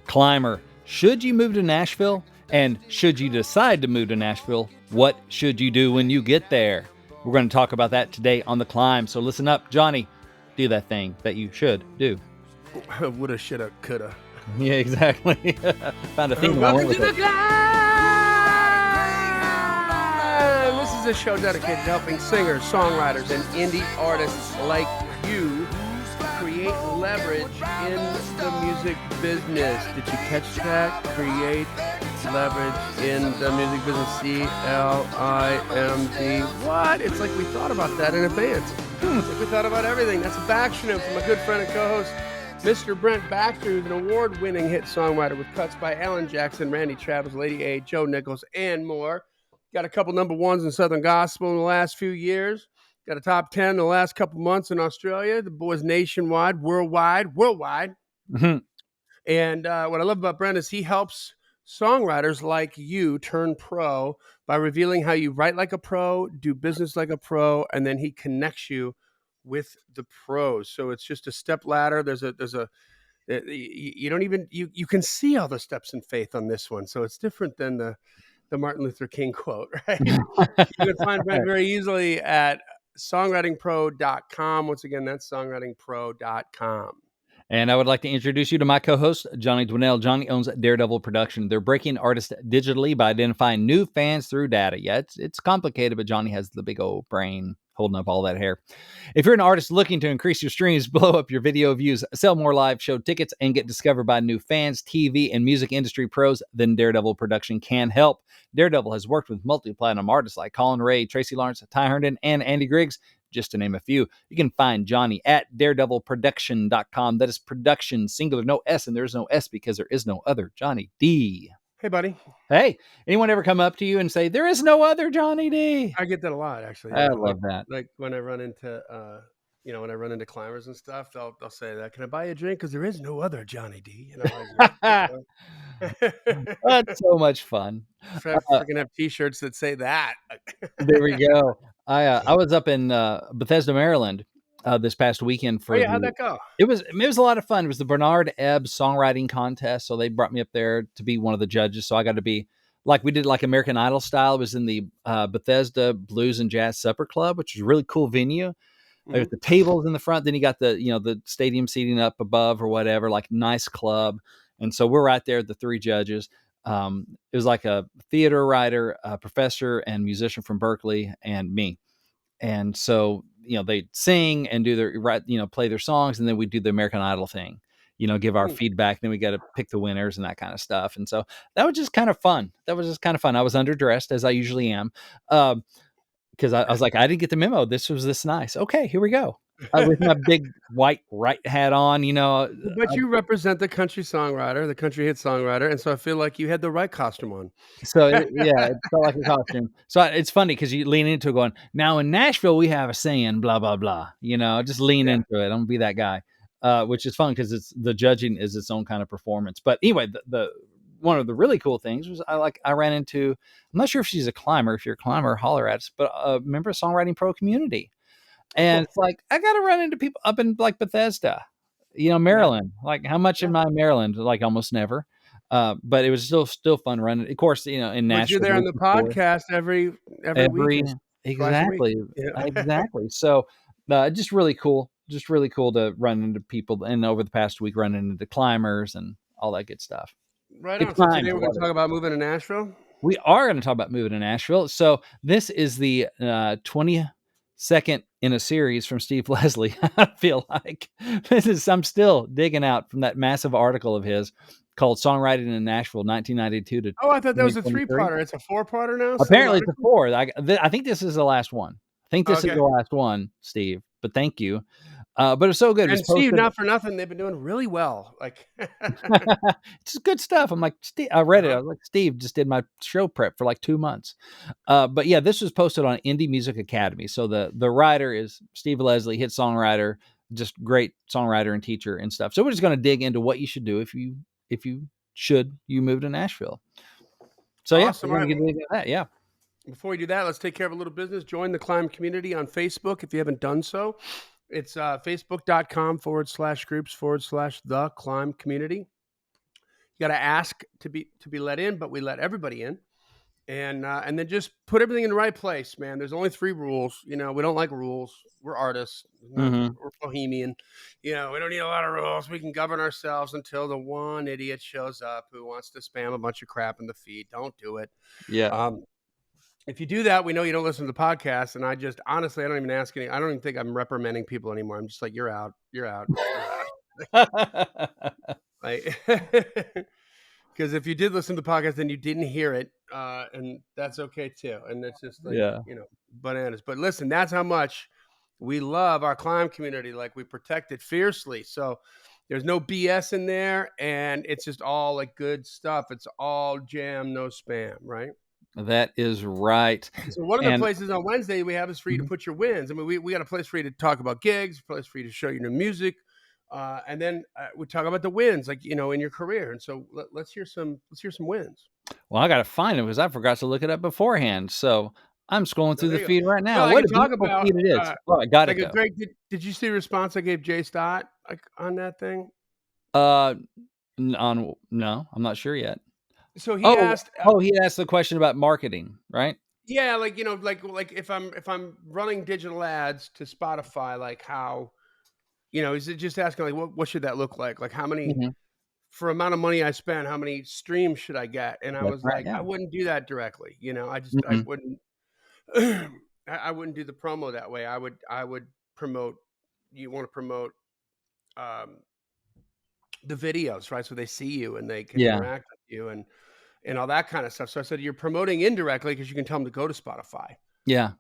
Climber, should you move to Nashville? And should you decide to move to Nashville, what should you do when you get there? We're going to talk about that today on The Climb. So listen up, Johnny. Do that thing that you should do. Woulda, shoulda, coulda. Yeah, exactly. Found a theme. Welcome to The Climb! This is a show dedicated to helping singers, songwriters, and indie artists like you create leverage in the music business. Did you catch that? Create leverage in the music business. C.L.I.M.B. What? It's like we thought about that in advance. It's like we thought about everything. That's a backshroom from my good friend and co-host, Mr. Brent Baxter, who's an award-winning hit songwriter with cuts by Alan Jackson, Randy Travis, Lady A, Joe Nichols, and more. Got a couple number ones in Southern Gospel in the last few years. Got a top 10 in the last couple months in Australia. The boy's nationwide, worldwide. Mm-hmm. And what I love about Brent is he helps songwriters like you turn pro by revealing how you write like a pro, do business like a pro, and then he connects you with the pros. So it's just a step ladder. You can see all the steps in faith on this one. So it's different than the Martin Luther King quote, right? You can find Brent very easily at songwritingpro.com. Once again, that's songwritingpro.com. And I would like to introduce you to my co-host, Johnny Dwinell. Johnny owns Daredevil Production. They're breaking artists digitally by identifying new fans through data. Yeah, it's complicated, but Johnny has the big old brain holding up all that hair. If you're an artist looking to increase your streams, blow up your video views, sell more live show tickets, and get discovered by new fans, TV, and music industry pros, then Daredevil Production can help. Daredevil has worked with multi-platinum artists like Colin Ray, Tracy Lawrence, Ty Herndon, and Andy Griggs, just to name a few. You can find Johnny at daredevilproduction.com. That is production, singular, no S, and there's no S because there is no other Johnny D. Hey, buddy. Hey, anyone ever come up to you and say, there is no other Johnny D? I get that a lot, actually. I love that. Like when I run into, when I run into climbers and stuff, they'll say that, can I buy you a drink? Because there is no other Johnny D. That's so much fun. We're going to have t-shirts that say that. There we go. I was up in Bethesda, Maryland this past weekend for how'd that go? It was a lot of fun. It was the Bernard Ebb songwriting contest. So they brought me up there to be one of the judges. So I got to be like, we did like American Idol style. It was in the Bethesda Blues and Jazz Supper Club, which was a really cool venue. Like with the tables in the front, then you got the stadium seating up above or whatever, like nice club. And so we're right there, the three judges. It was like a theater writer, a professor, and musician from Berkeley, and me. And so, they sing and do play their songs, and then we do the American Idol thing, give our feedback. Then we got to pick the winners and that kind of stuff. And so that was just kind of fun. I was underdressed, as I usually am, because I was like, I didn't get the memo. This was this nice. Okay, here we go. With my big white right hat on, But you represent the country songwriter, the country hit songwriter, and so I feel like you had the right costume on. So it felt like a costume. So it's funny because you lean into it going, now in Nashville we have a saying, blah blah blah. Just lean into it. I'm gonna be that guy, which is fun because it's the judging is its own kind of performance. But anyway, the one of the really cool things was I ran into, I'm not sure if she's a climber. If you're a climber, holler at us. But a member of Songwriting Pro community. And it's like, I got to run into people up in like Bethesda, Maryland. Like, how much am I in Maryland? Like, almost never. But it was still fun running. Of course, in Nashville. But you're there on the podcast every week. Exactly. Yeah. Exactly. So just really cool. Just really cool to run into people. And over the past week, running into climbers and all that good stuff. Right on. So today we're going to talk about moving to Nashville. We are going to talk about moving to Nashville. So this is the 22nd in a series from Steve Leslie. I feel like I'm still digging out from that massive article of his called Songwriting in Nashville, 1992 to. Oh, I thought that was a 3-parter. It's a 4-parter now. Apparently it's a 4. I think this is the last one. I think this is the last one, Steve, but thank you. But it's so good. And Steve, not for nothing, they've been doing really well. Like, it's good stuff. I'm like, Steve, I read it. I was like, Steve just did my show prep for like 2 months. But yeah, this was posted on Indie Music Academy. So the writer is Steve Leslie, hit songwriter, just great songwriter and teacher and stuff. So we're just going to dig into what you should do if you move to Nashville. So awesome. Yeah, we're going to get into that. Yeah. Before we do that, let's take care of a little business. Join the Climb community on Facebook if you haven't done so. It's facebook.com/groups/the Climb community. You got to ask to be let in, but we let everybody in. And then just put everything in the right place, man. There's only 3 rules. We don't like rules. We're artists. Mm-hmm. We're bohemian. We don't need a lot of rules. We can govern ourselves until the one idiot shows up who wants to spam a bunch of crap in the feed. Don't do it. Yeah. If you do that, we know you don't listen to the podcast. And I just honestly, I don't even ask any. I don't even think I'm reprimanding people anymore. I'm just like, you're out. You're out. You're out. Like, because if you did listen to the podcast, then you didn't hear it, and that's okay too. And it's just like, Yeah. bananas. But listen, that's how much we love our C.L.I.M.B community. Like, we protect it fiercely. So there's no BS in there, and it's just all like good stuff. It's all jam, no spam, right? That is right. So one of the And places on Wednesday we have is for you to put your wins. I mean, we got a place for you to talk about gigs, a place for you to show your new music. And then we talk about the wins, like, in your career. And so let's hear some wins. well, I got to find it because I forgot to look it up beforehand. So I'm scrolling through the There you go. feed right now. Well, I What can a talk beautiful about feed it is. Oh, I got like it a though. great. Did you see the response I gave Jay Stott on that thing? No, I'm not sure yet. So he asked. He asked the question about marketing, right? Yeah, like like if I'm running digital ads to Spotify, like how, is it just asking like what should that look like? Like how many Mm-hmm. for amount of money I spend, how many streams should I get? And I That's was right. like, Yeah. I wouldn't do that directly. I Mm-hmm. wouldn't. I wouldn't do the promo that way. I would promote. You want to promote the videos, right? So they see you and they can Yeah. interact with you and all that kind of stuff. So I said you're promoting indirectly because you can tell them to go to Spotify Yeah.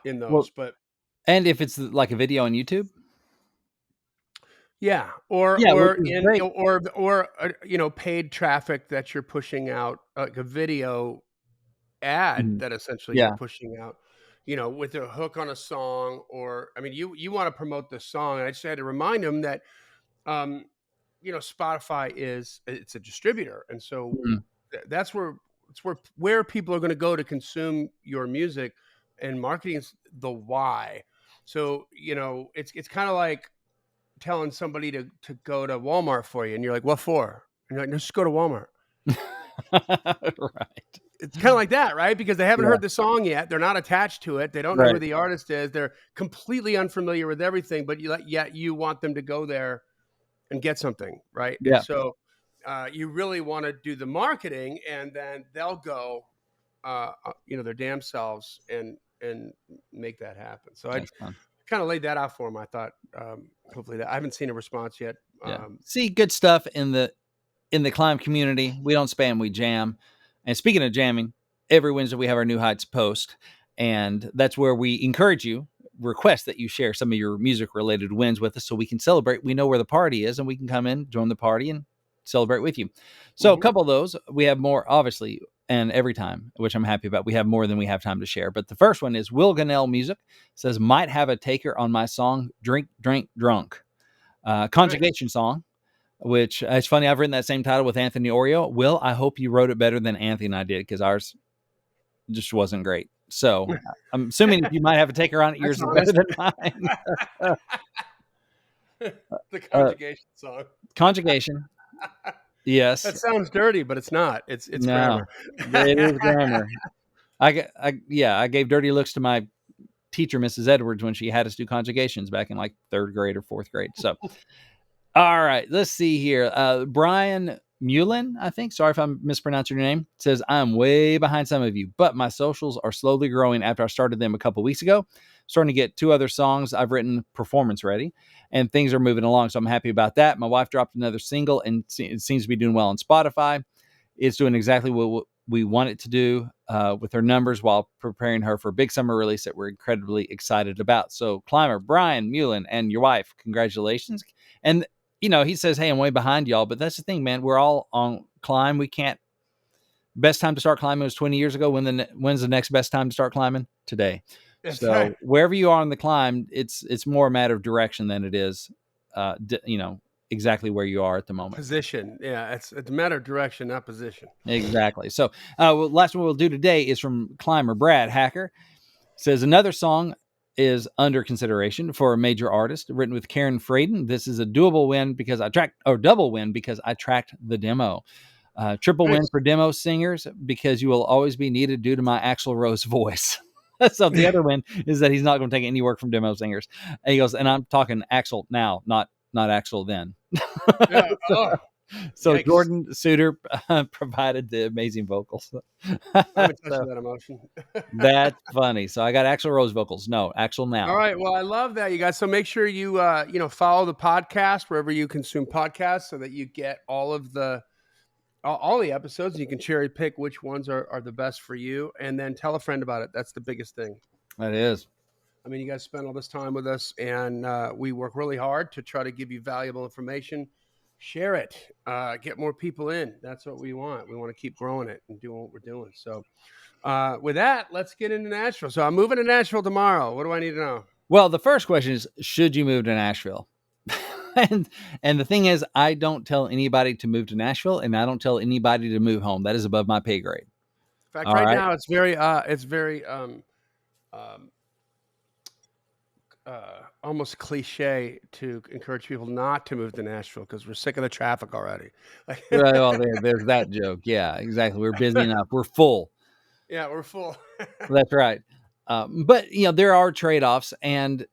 in those. Well, But and if it's like a video on YouTube, yeah, yeah, which is great. paid traffic that you're pushing out, like a video ad Mhm. that essentially you're Yeah. pushing out, with a hook on a song, or I mean, you want to promote the song. And I just had to remind them that, um, Spotify it's a distributor, and so Mhm. that's where people are going to go to consume your music, and marketing is the why. So it's kind of like telling somebody to go to Walmart for you, and you're like, what for? And you're like, just go to Walmart. Right. It's kind of like that, right? Because they haven't Yeah. heard the song yet. They're not attached to it. They don't know who Right. the artist is. They're completely unfamiliar with everything, but yet you want them to go there and get something, right? And Yeah. so you really want to do the marketing, and then they'll go, their damn selves and make that happen. So I That's fun. kind of laid that out for them. I thought, hopefully that I haven't seen a response yet. Yeah. See, good stuff in the C.L.I.M.B community. We don't spam, we jam. And speaking of jamming, every Wednesday we have our New Heights post, and that's where we encourage you, request that you share some of your music related wins with us so we can celebrate. We know where the party is and we can come in, join the party, and celebrate with you. So a couple of those, we have more, obviously, and every time, which I'm happy about. We have more than we have time to share. But the first one is Will Gunnell Music, says, might have a taker on my song, Drink, Drink, Drunk. Conjugation song, which it's funny. I've written that same title with Anthony Oreo. Will, I hope you wrote it better than Anthony and I did, because ours just wasn't great. So I'm assuming if you might have a taker on it, yours is better than mine. The conjugation song. Conjugation. Yes. That sounds dirty, but it's not. It's No, grammar. it is grammar. I gave dirty looks to my teacher, Mrs. Edwards, when she had us do conjugations back in like 3rd grade or 4th grade. So, all right, let's see here. Brian Mullen, I think. Sorry if I'm mispronouncing your name. Says, I'm way behind some of you, but my socials are slowly growing after I started them a couple weeks ago. Starting to get 2 other songs I've written performance ready, and things are moving along. So I'm happy about that. My wife dropped another single, and it seems to be doing well on Spotify. It's doing exactly what we want it to do with her numbers, while preparing her for a big summer release that we're incredibly excited about. So Climber, Brian Mullen, and your wife, congratulations. And he says, hey, I'm way behind y'all, but that's the thing, man. We're all on climb. We can't. Best time to start climbing was 20 years ago. When's the next best time to start climbing? Today. That's So right. wherever you are on the climb, it's more a matter of direction than it is, exactly where you are at the moment. Position. Yeah, it's a matter of direction, not position. Exactly. So last one we'll do today is from Climber Brad Hacker. Says, another song is under consideration for a major artist, written with Karen Fraden. This is a doable win because double win because I tracked the demo. Triple win Nice. for demo singers because you will always be needed due to my Axl Rose voice. So the other win is that he's not going to take any work from demo singers. And he goes, and I'm talking Axl now, not Axl then. Yeah. so, Oh, so yikes. Jordan Suter provided the amazing vocals. I'm in touch So with that emotion. that's funny. So I got Axl Rose vocals. No, Axl now. All right. Well, I love that, you guys. So make sure you follow the podcast wherever you consume podcasts, so that you get all the episodes. You can cherry pick which ones are the best for you, and then tell a friend about it. That's the biggest thing. That is. I mean, you guys spend all this time with us, and we work really hard to try to give you valuable information. Share it. Get more people in. That's what we want. We want to keep growing it and doing what we're doing. So with that, let's get into Nashville. So I'm moving to Nashville tomorrow. What do I need to know? Well, the first question is, should you move to Nashville? and the thing is, I don't tell anybody to move to Nashville, and I don't tell anybody to move home. That is above my pay grade. In fact, All right right. now it's very almost cliche to encourage people not to move to Nashville because we're sick of the traffic already. Well, there's that joke. Yeah, exactly. We're busy enough. We're full. Yeah, we're full. That's right. But there are trade-offs, and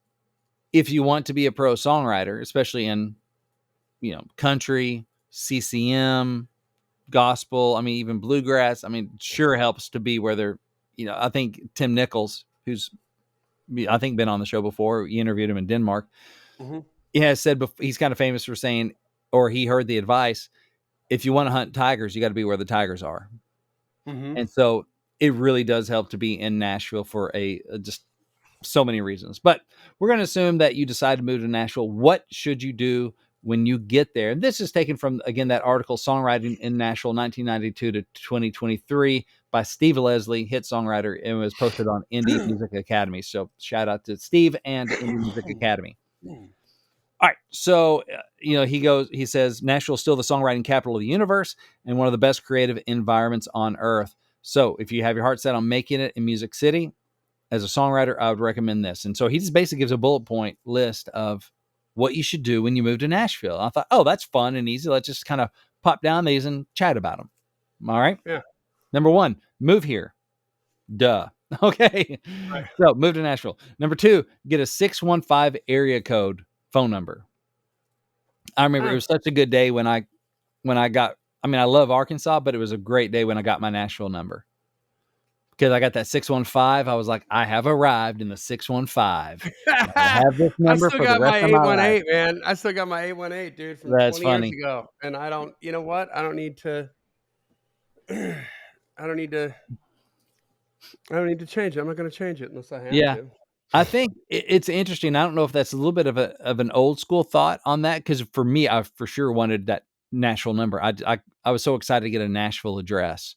if you want to be a pro songwriter, especially in country, CCM, gospel, I mean even bluegrass, I mean sure helps to be where they're. I think Tim Nichols, who's I think been on the show before, we interviewed him in Denmark. Mm-hmm. He has said he's kind of famous for saying, or he heard the advice, if you want to hunt tigers, you got to be where the tigers are. Mm-hmm. And so it really does help to be in Nashville for just so many reasons. But we're going to assume that you decide to move to Nashville. What should you do when you get there? And this is taken from, again, that article, Songwriting in Nashville, 1992 to 2023 by Steve Leslie, hit songwriter, and was posted on Indie Music Academy. So shout out to Steve and Indie Music Academy. All right. So, he says, Nashville is still the songwriting capital of the universe and one of the best creative environments on earth. So if you have your heart set on making it in Music City, as a songwriter, I would recommend this. And so he just basically gives a bullet point list of what you should do when you move to Nashville. I thought, oh, that's fun and easy. Let's just kind of pop down these and chat about them. All right. Yeah. Number 1, move here. Duh. Okay. Right. So move to Nashville. Number 2, get a 615 area code phone number. I remember it was such a good day when I got, I love Arkansas, but it was a great day when I got my Nashville number. Because I got that 615, I was like, I have arrived in the 615. I have this number for the rest of my life. Man. I still got my 818, dude, from That's 20 funny. years ago. And I don't, you know what? I don't need to change it. I'm not going to change it unless I have to. I think it's interesting. I don't know if that's a little bit of an old school thought on that. Because for me, I for sure wanted that Nashville number. I was so excited to get a Nashville address,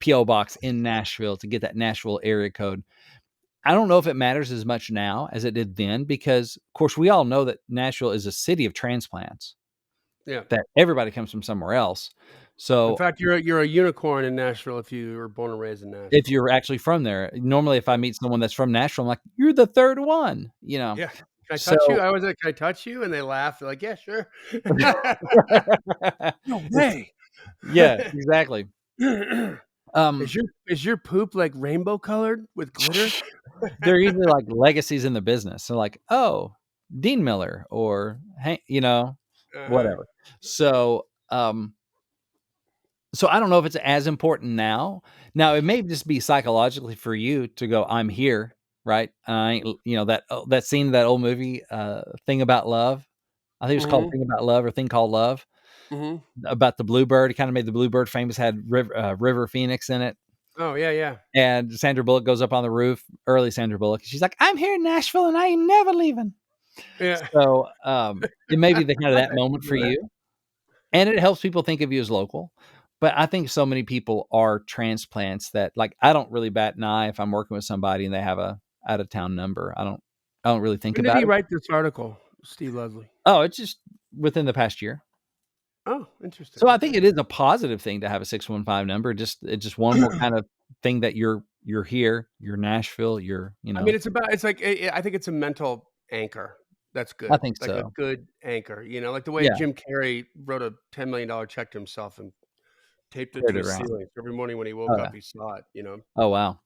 P.O. box in Nashville to get that Nashville area code. I don't know if it matters as much now as it did then, because of course we all know that Nashville is a city of transplants. Yeah. That everybody comes from somewhere else. So in fact, you're a unicorn in Nashville if you were born and raised in Nashville. If you're actually from there. Normally if I meet someone that's from Nashville, I'm like, you're the third one, Yeah. Can I touch you? I was like, can I touch you? And they laugh. They're like, yeah, sure. No way. Yeah, exactly. Is your poop like rainbow colored with glitter? They're usually like legacies in the business. So like, oh, Dean Miller or whatever. So I don't know if it's as important now. Now it may just be psychologically for you to go, I'm here, right? That scene, that old movie, Thing About Love. I think it was called Thing About Love or Thing Called Love. About the Bluebird. It kind of made the Bluebird famous, had River Phoenix in it. Oh, yeah. And Sandra Bullock goes up on the roof, early Sandra Bullock. She's like, I'm here in Nashville and I ain't never leaving. Yeah. So it may be the kind of that moment for you. And it helps people think of you as local. But I think so many people are transplants that, like, I don't really bat an eye if I'm working with somebody and they have a out of town number. I don't really think about it. When did he write this article, Steve Leslie? Oh, it's just within the past year. Oh, interesting. So I think it is a positive thing to have a 615 number. It's just one more kind of thing that you're you're here, you're Nashville, you're, I mean, it's like, I think it's a mental anchor. That's I good. think Like a so. good anchor, like the way Yeah, Jim Carrey wrote a $10 million check to himself and taped it carried to it his around. ceiling. Every morning when he woke Oh, yeah. up, he saw it. Oh, wow.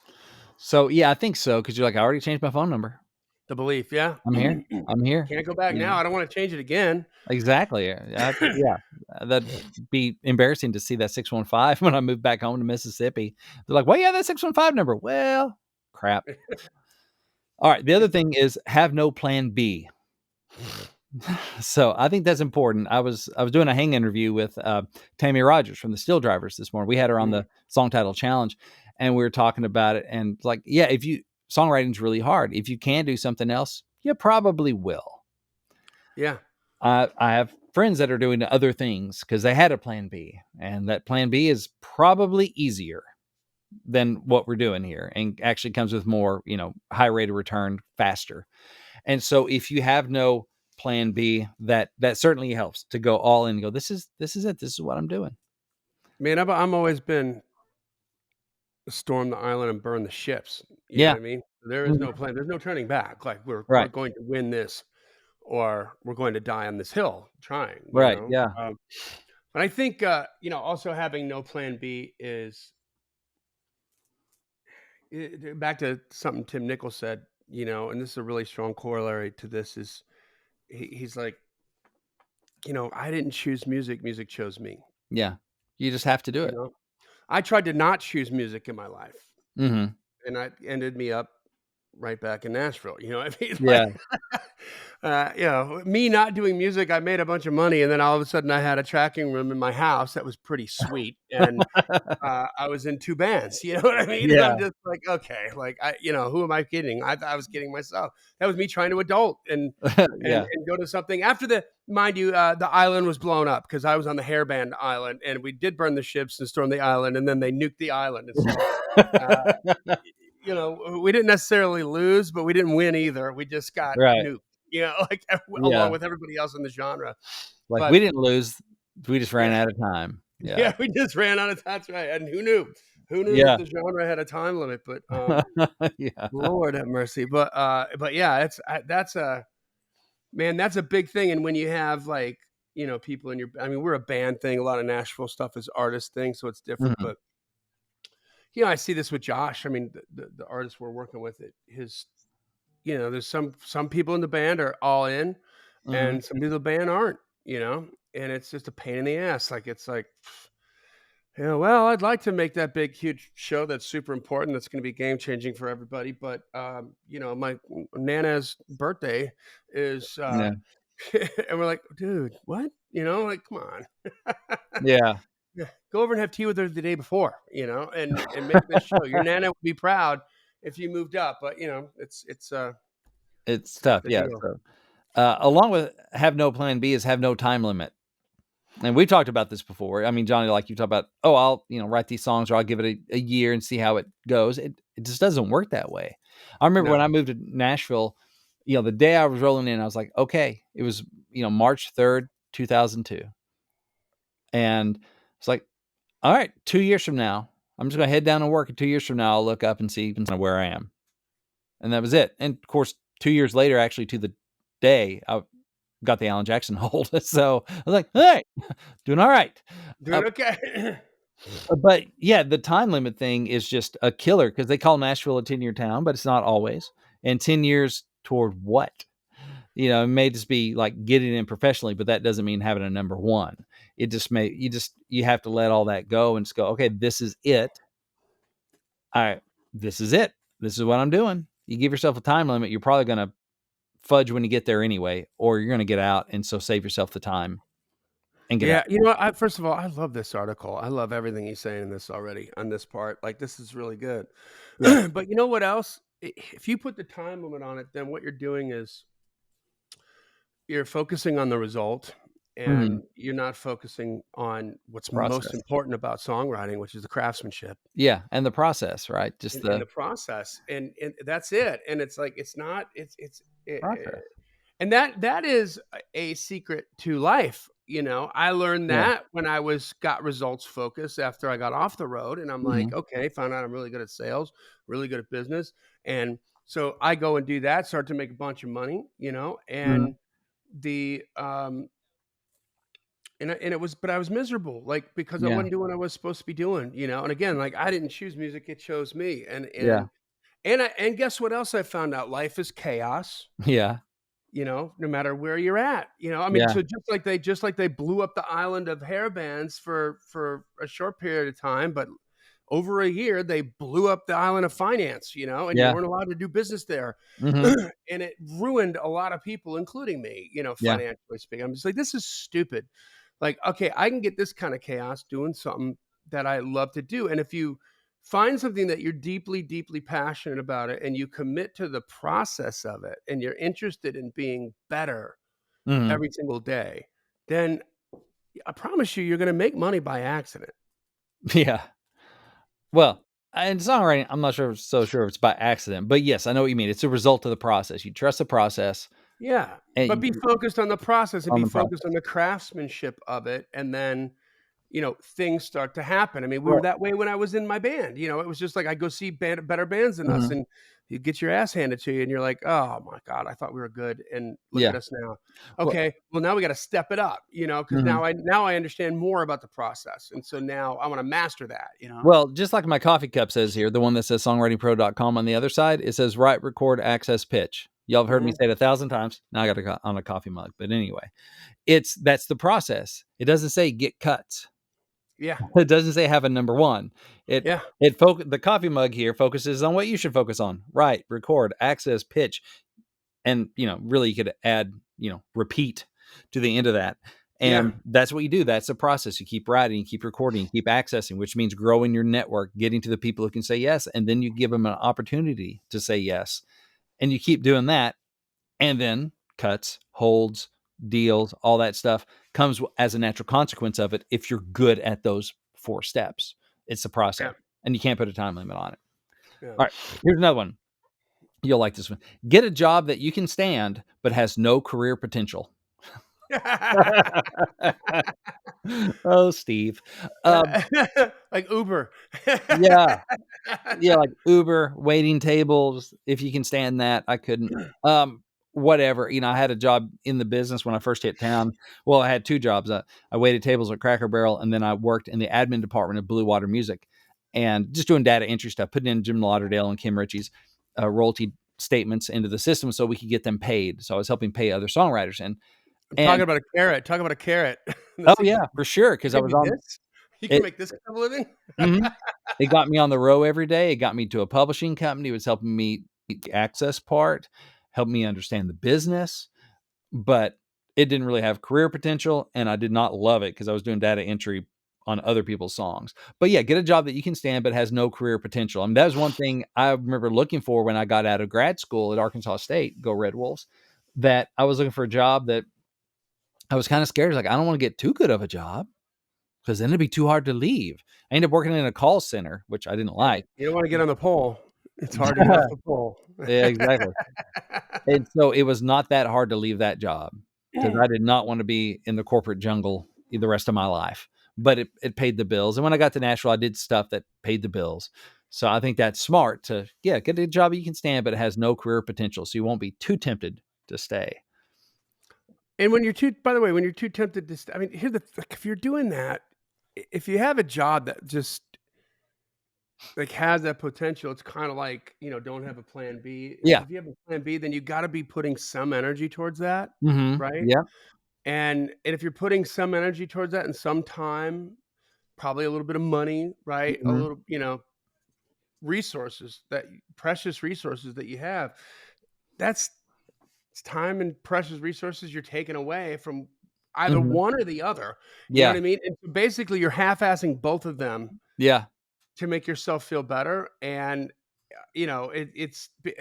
So, yeah, I think so, because you're like, "I already changed my phone number. The belief, yeah. I'm here. I'm here." Can't go back You now. know? I don't wanna change it again. Exactly, yeah, that'd be embarrassing to see that 615 when I moved back home to Mississippi. They're like, "Well, yeah, that 615 number." Well, crap. Alright, the other It's a thing is have no plan B. So, I think that's important. I was doing a hang interview with, Tammy Rogers from the Steel Drivers this morning. We had her on mm, the Song Title Challenge, and we were talking about it, and, like, yeah, if you songwriting's really hard. If you can do something else, you probably will. yeah. I have friends that are doing other things because they had a plan B, and that plan B is probably easier than what we're doing here and actually comes with more, high rate of return faster. And so if you have no plan B, that certainly helps to go all in and go, this is it. This is what I'm doing. Man, I'm always been storm the island and burn the ships, you know Yeah. what I mean? There is Mhm. no plan. There's no turning back. Like, we're Right. going to win this or we're going to die on this hill trying, Right. Yeah. but I think, also having no plan B is back to something Tim Nichols said, and this is a really strong corollary to this is he's like, I didn't choose music, music chose me. Yeah. You just have to do You it. know, I tried to not choose music in my life, Hmm. and I ended me up right back in Nashville. I mean, Yeah. like, me not doing music, I made a bunch of money, and then all of a sudden, I had a tracking room in my house that was pretty sweet, and I was in 2 bands, you know what I mean? And I'm Yeah. just like, "Okay," like, who am I kidding? I thought I was kidding myself. That was me trying to adult and and Yeah. and go to something after mind you, the island was blown up because I was on the hairband island, and we did burn the ships and storm the island, and then they nuked the island, and so, uh, we didn't necessarily lose, but we didn't win either. We just got Right. nuked, like, along Yeah. with everybody else in the genre. Like we But didn't lose. We just ran yeah. out of time. Yeah. Yeah, we just ran out of that's right, and who knew? Who knew that Yeah. the genre had a time limit? But, Yeah. Lord have mercy. But yeah, that's a man, that's a big thing, and when you have, like, people in your I mean, we're a band thing, a lot of Nashville stuff is artist thing, so it's different, Mhm. but, I see this with Josh. I mean, the artist we're working with, there's some people in the band are all in, Mhm. and some people in the band aren't, and it's just a pain in the ass, like, it's like, yeah, well, I'd like to make that big, huge show that's super important. That's going to be game changing for everybody. But my Nana's birthday is, Yeah. and we're like, dude, what? Like, come on, Yeah. yeah, go over and have tea with her the day before, and make this show. Your Nana would be proud if you moved up, but It's it's tough. the Yeah. deal. So, along with have no plan B is have no time limit. And we talked about this before. I mean, Johnny, like you talk about, oh, I'll, write these songs or I'll give it a year and see how it goes. It just doesn't work that way. I remember when No, I moved to Nashville, the day I was rolling in, I was like, okay, it was, March 3rd, 2002. And it's like, all right, 2 years from now, I'm just going to head down and work. And 2 years from now, I'll look up and see where I am. And that was it. And of course, 2 years later, actually to the day, I got the Alan Jackson hold. So I was like, all right, doing all right. doing okay. But yeah, the time limit thing is just a killer because they call Nashville a 10-year town, but it's not always. And 10 years toward what? It may just be like getting in professionally, but that doesn't mean having a number one. It just you have to let all that go and just go, okay, this is it. All right, this is it. This is what I'm doing. You give yourself a time limit, you're probably going to fudge when you get there anyway, or you're going to get out. And so save yourself the time and get out. Yeah, first of all, I love this article. I love everything he's saying in this already on this part. Like, this is really good. Yeah. But you know what else? If you put the time limit on it, then what you're doing is you're focusing on the result Mhm. and you're not focusing on what's most Process. important about songwriting, which is the craftsmanship Yeah. And the process, right? Just in the the process. And that's it. And it's like, it's not, it's, process. and that is a secret to life. You know, I learned Yeah. that when I got results focused after I got off the road, and I'm like, Mhm. okay, found out I'm really good at sales, really good at business, and so I go and do that, start to make a bunch of money, you know, Mhm. and the and it was, but I was miserable, like, because I Yeah. wasn't doing what I was supposed to be doing, you know, and again, like, I didn't choose music, it chose me, Yeah. and guess what else I found out? Life is chaos. Yeah. You know, no matter where you're at, you know, I mean, Yeah. so just like they blew up the island of hair bands for a short period of time, but over a year, they blew up the island of finance, you know, and you Yeah. weren't allowed to do business there. Mhm. And it ruined a lot of people, including me, you know, Yeah. financially speaking. I'm just like, this is stupid. Like, okay, I can get this kind of chaos doing something that I love to do. And if you find something that you're deeply, deeply passionate about it and you commit to the process of it and you're interested in being better Mhm. every single day, then I promise you, you're going to make money by accident. Yeah. Well, in songwriting, I'm not sure if it's by accident, but yes, I know what you mean. It's a result of the process. You trust the process Yeah. and But be focused on the process and on be the focused on process. the craftsmanship of it. And then, you know, things start to happen. I mean, we were Well, that way when I was in my band. You know, it was just like I go see better bands than us, mhm. and you get your ass handed to you, and you're like, "Oh my god, I thought we were good, and look at Yeah. us now." Well, Okay, well now we got to step it up, you know, because mhm. now I understand more about the process, and so now I want to master that, you know. Well, just like my coffee cup says here, the one that says songwritingpro.com on the other side, it says write, record, access, pitch. Y'all have heard me Mhm. say it 1,000 times. Now I got it on a coffee mug. But anyway, that's the process. It doesn't say get cuts. Yeah, It doesn't say have a number one. It yeah, the coffee mug here focuses on what you should focus on. Write, record, access, pitch. And, really you could add, repeat to the end of that. yeah, And that's what you do. That's the process. You keep writing, you keep recording, you keep accessing, which means growing your network, getting to the people who can say yes. And then you give them an opportunity to say yes. And you keep doing that. And then cuts, holds, deals, all that stuff comes as a natural consequence of it. If you're good at those 4 steps, it's the yeah, process and you can't put a time limit on it. yeah. All right. Here's another one. You'll like this one. Get a job that you can stand, but has no career potential. Oh, Steve. Like Uber. Yeah, yeah, like Uber, waiting tables. If you can stand that, I couldn't. Whatever. I had a job in the business when I first hit town. Well, I had 2 jobs. I waited tables at Cracker Barrel, and then I worked in the admin department of Blue Water Music, and just doing data entry stuff, putting in Jim Lauderdale and Kim Ritchie's royalty statements into the system so we could get them paid. So I was helping pay other songwriters, and Talking about a carrot, talk about a carrot. oh Let's see, yeah, for sure, you because I can was do on this? You can it. make this kind of living? Mhm. It got me on the row every day. It got me to a publishing company. It was helping me access part, helped me understand the business, but it didn't really have career potential, and I did not love it because I was doing data entry on other people's songs. But yeah, get a job that you can stand but has no career potential. I mean, that was one thing I remember looking for when I got out of grad school at Arkansas State, go Red Wolves, that I was looking for a job that I was kind of scared. Like, I don't want to get too good of a job because then it'd be too hard to leave. I ended up working in a call center, which I didn't Yeah, like. you don't wanna get on the pole. It's hard to get off the pole. Yeah, exactly. And so it was not that hard to leave that job because I did not want to be in the corporate jungle the rest of my life. But it paid the bills. And when I got to Nashville, I did stuff that paid the bills. So I think that's smart to, get a job you can stand, but it has no career potential. So you won't be too tempted to stay. And when you're too by the way, when you're too tempted to I mean, here's the like, if you're doing that, if you have a job that just, like, has that potential, it's kinda like, you know, don't have a plan B, because Yeah. if you have a plan B, then you gotta be putting some energy towards that, Mhm. right? Yeah. And if you're putting some energy towards that and some time, probably a little bit of money, right? A Mhm. little, you know, resources that precious resources that you have, that's it's time and precious resources you're taking away from either Mhm. one or the other, you know Yeah. what I mean? And so basically, you're half-assing both of them Yeah. to make yourself feel better, and, you know, it's b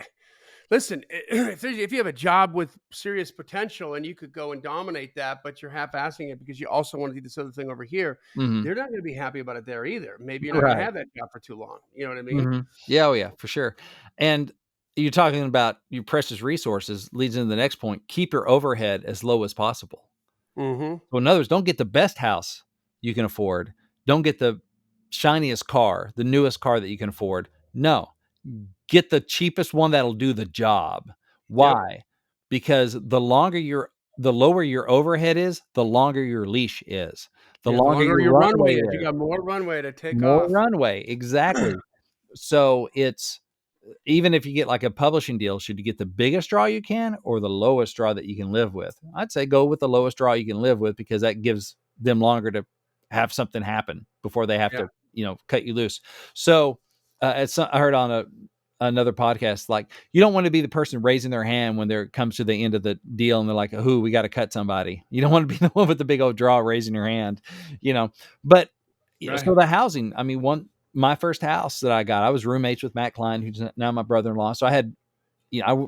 listen, if you have a job with serious potential and you could go and dominate that, but you're half-assing it because you also wanna do this other thing over here, Mhm. they're not gonna be happy about it there either. Maybe you're not gonna Right. have that job for too long, you know what I mean? Mhm. Yeah, oh yeah, for sure. And you're talking about your precious resources leads into the next point. Keep your overhead as low as possible. Mm-hmm. So in other words, don't get the best house you can afford. Don't get the shiniest car, the newest car that you can afford. No, get the cheapest one that'll do the job. Yep. Why? Because the lower your overhead is, the longer your leash is. The Yeah, the longer longer your your runway runway is, you is, got more runway to take more off. runway. Exactly. So it's even if you get like a publishing deal, should you get the biggest draw you can or the lowest draw that you can live with? I'd say go with the lowest draw you can live with because that gives them longer to have something happen before they have Yeah. to, cut you loose. So, I heard on another podcast, like you don't want to be the person raising their hand when there comes to the end of the deal and they're like, "Who we got to cut somebody." You don't want to be the one with the big old draw raising your hand, you know. But so Right. the housing, I mean, my first house that I got, I was roommates with Matt Klein, who's now my brother-in-law. So I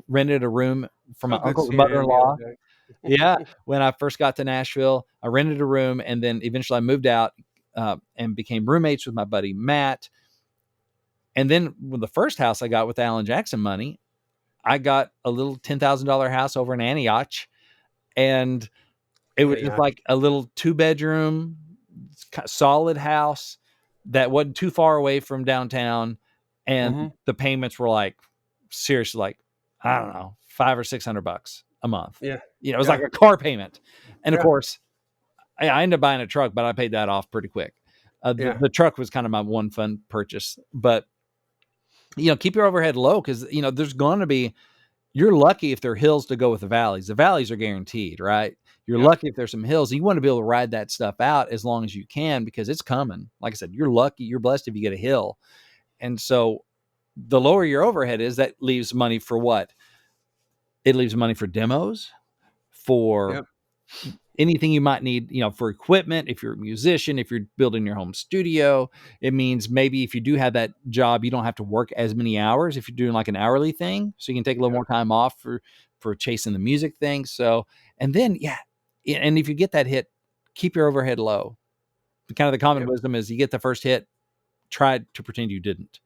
rented a room from my So good uncle's seeing him the mother-in-law. other Yeah, day. when I first got to Nashville, I rented a room, and then eventually I moved out and became roommates with my buddy Matt. And then with the first house I got with Alan Jackson money, I got a little $10,000 house over in Antioch, and it was just Yeah. like a little 2-bedroom, solid house that wasn't too far away from downtown, and Mm-hmm. the payments were like seriously like I don't know $500 or $600 a month. Yeah. It was Yeah. like a car payment, and of Yeah. course I ended up buying a truck, but I paid that off pretty quick. Yeah. The truck was kind of my one fun purchase, but keep your overhead low because there's going to be you're lucky if there are hills to go with the valleys. The valleys are guaranteed, right? You're Yep. lucky if there's some hills. You want to be able to ride that stuff out as long as you can because it's coming. Like I said, you're lucky, you're blessed if you get a hill. And so the lower your overhead is, that leaves money for what? It leaves money for demos, for Yep. anything you might need, for equipment. If you're a musician, if you're building your home studio, it means maybe if you do have that job, you don't have to work as many hours if you're doing like an hourly thing. So you can take a little Yep. more time off for chasing the music thing. So, and then, yeah. And if you get that hit, keep your overhead low. Kind of the common Yep. wisdom is you get the first hit, try to pretend you didn't.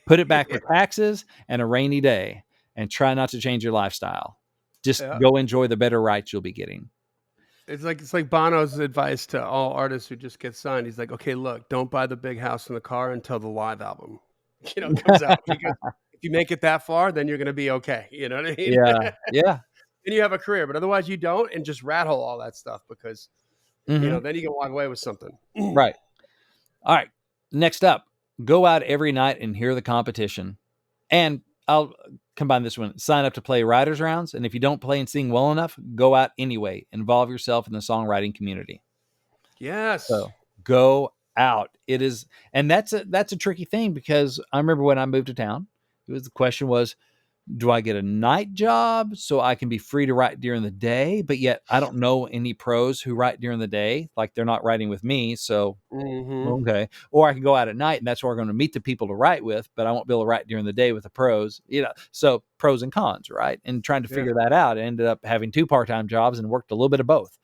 Put it back Yeah. for taxes and a rainy day and try not to change your lifestyle. Just Yeah. go enjoy the better rights you'll be getting. It's like Bono's advice to all artists who just get signed. He's like, okay, look, don't buy the big house and the car until the live album, comes out, because if you make it that far, then you're going to be okay. You know what I mean? Yeah. Yeah. Then you have a career, but otherwise you don't, and just rat hole all that stuff because Mm-hmm. then you can walk away with something. Right. All right. Next up, go out every night and hear the competition. And I'll combine this one. Sign up to play writers rounds. And if you don't play and sing well enough, go out anyway. Involve yourself in the songwriting community. Yes. So go out. It is, and that's a tricky thing because I remember when I moved to town, the question was, do I get a night job so I can be free to write during the day? But yet I don't know any pros who write during the day. Like they're not writing with me. So, Mm-hmm. okay. Or I can go out at night and that's where I'm going to meet the people to write with, but I won't be able to write during the day with the pros, so pros and cons, right? And trying to Yeah. figure that out, I ended up having 2 part-time jobs and worked a little bit of both.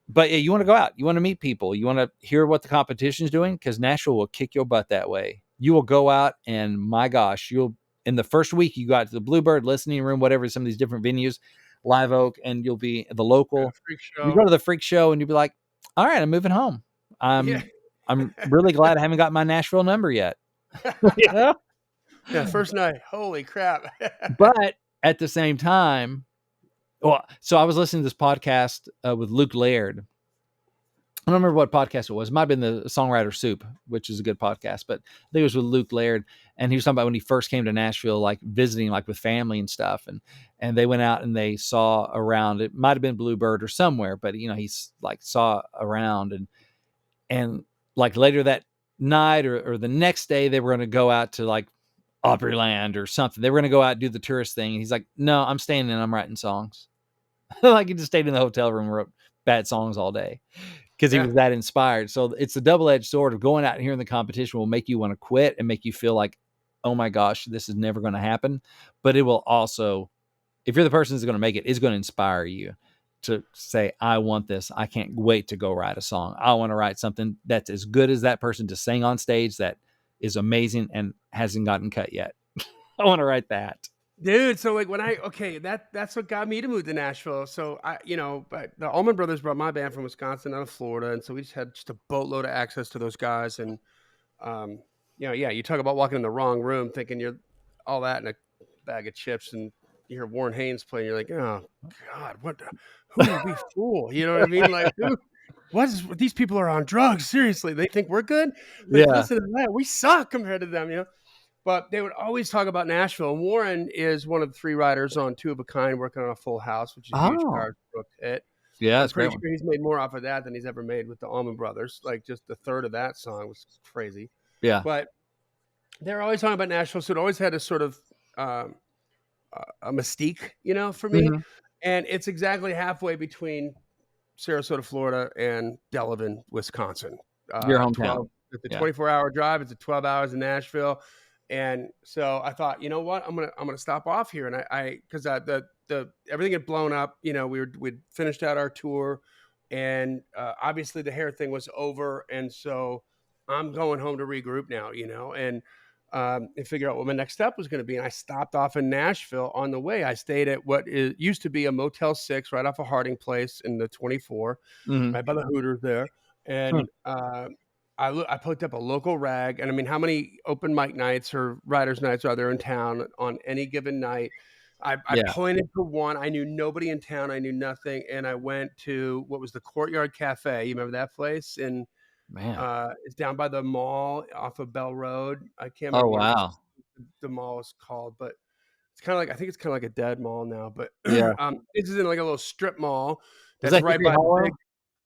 But yeah, you want to go out, you want to meet people, you want to hear what the competition is doing because Nashville will kick your butt that way. You will go out and my gosh, you'll in the first week you got to the Bluebird listening room, whatever, some of these different venues, Live Oak, and you'll be at the Got a local. freak You go show. to the freak show and you'll be like, all right, I'm moving home. Yeah. I'm really glad I haven't got my Nashville number yet. Yeah. Yeah. First night. Holy crap. But at the same time, well, so I was listening to this podcast with Luke Laird. I don't remember what podcast it was. It might have been the Songwriter Soup, which is a good podcast, but I think it was with Luke Laird. And he was talking about when he first came to Nashville, like visiting like with family and stuff. And they went out and they saw around, it might've been Bluebird or somewhere, but he's like saw around and like later that night or the next day, they were going to go out to like Opryland or something. They were going to go out and do the tourist thing. And he's like, no, I'm staying in, I'm writing songs. Like he just stayed in the hotel room and wrote bad songs all day because he Yeah. was that inspired. So it's a double-edged sword of going out and hearing the competition will make you want to quit and make you feel like, oh my gosh, this is never going to happen. But it will also, if you're the person who's going to make it, it's going to inspire you to say, I want this. I can't wait to go write a song. I want to write something that's as good as that person to sing on stage that is amazing and hasn't gotten cut yet. I want to write that. Dude, so like that's what got me to move to Nashville. So but the Allman Brothers brought my band from Wisconsin out of Florida, and so we just had just a boatload of access to those guys. And yeah, you talk about walking in the wrong room, thinking you're all that in a bag of chips, and you hear Warren Haynes play, and you're like, oh God, who did we fool? You know what I mean? Like, these people are on drugs? Seriously, they think we're good? Like, Yeah. listen to that, we suck compared to them. But they would always talk about Nashville. And Warren is one of the three writers on Two of a Kind, working on a Full House, which is a huge Oh, Garth Brooks hit. yeah, I'm that's a great pretty one. sure he's made more off of that than he's ever made with the Allman Brothers. Like, just the third of that song was crazy. Yeah. But they're always talking about Nashville, so it always had a sort of um, a mystique, for me. Hmm. And it's exactly halfway between Sarasota, Florida, and Delavan, Wisconsin. Your 12. hometown. It's a Yeah. 24-hour drive. It's a 12 hours in Nashville, and so I thought, you know what, I'm gonna stop off here, and I because the everything had blown up. We'd finished out our tour, and obviously the hair thing was over, and so I'm going home to regroup now. And figure out what my next step was going to be. And I stopped off in Nashville on the way. I stayed at used to be a Motel 6 right off of Harding Place in the 24, Hmm. right by the Hooters there. And I picked up a local rag. And I mean, how many open mic nights or writers' nights are there in town on any given night? I Yeah, pointed to one. I knew nobody in town. I knew nothing. And I went to what was the Courtyard Cafe. You remember that place? And man. it's down by the mall off of Bell Road. I can't Oh, remember what wow. the mall is called, but it's kind of like, I think it's kind of like a dead mall now. But Yeah. this is in like a little strip mall Was that's that right Hickory by the Hollow?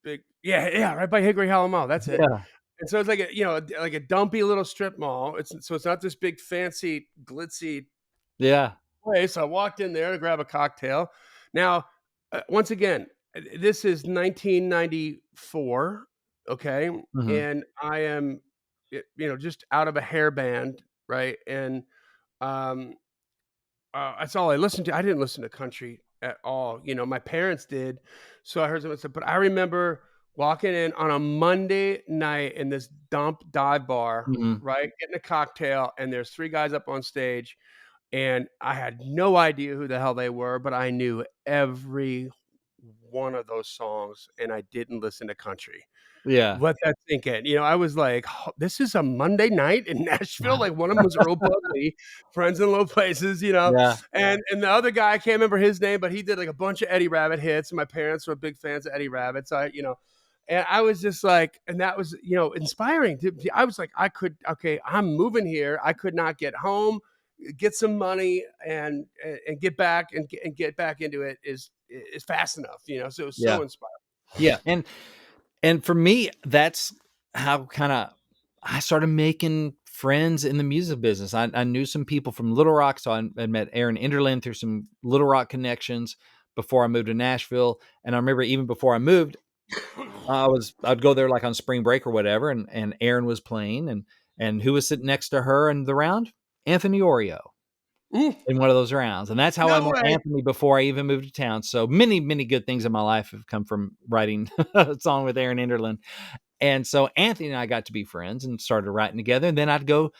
big yeah, right by Hickory Hollow Mall. That's it. Yeah. And so it's like like a dumpy little strip mall. It's not this big fancy glitzy Yeah. place. I walked in there to grab a cocktail. Now, once again, this is 1994, okay, Hmm. and I am, just out of a hairband, right, and um, that's all I listened to. I didn't listen to country at all. My parents did, so I heard someone say. But I remember walking in on a Monday night in this dive bar, Hmm. right, getting a cocktail, and there's three guys up on stage, and I had no idea who the hell they were, but I knew every one of those songs, and I didn't listen to country. Yeah. Let that sink in. I was like, "This is a Monday night in Nashville?" Like, one of them was Earl Buckley, Friends in Low Places. Yeah. And the other guy, I can't remember his name, but he did, like, a bunch of Eddie Rabbitt hits, and my parents were big fans of Eddie Rabbitt, so and I was just like, and that was, inspiring I was like, okay, I'm moving here. I could not get home, get some money, and get back and get back into it is fast enough. So it was Yeah. so inspiring. Yeah. And for me, that's how kind of I started making friends in the music business. I knew some people from Little Rock, so I met Aaron Enderlin through some Little Rock connections before I moved to Nashville. And I remember even before I moved, I'd go there like on spring break or whatever, and Aaron was playing, and who was sitting next to her in the round? Anthony Oreo Mm, in one of those rounds. And that's how I no met way. Anthony before I even moved to town. So many, many good things in my life have come from writing a song with Aaron Enderlin. And so Anthony and I got to be friends and started writing together. And then I'd go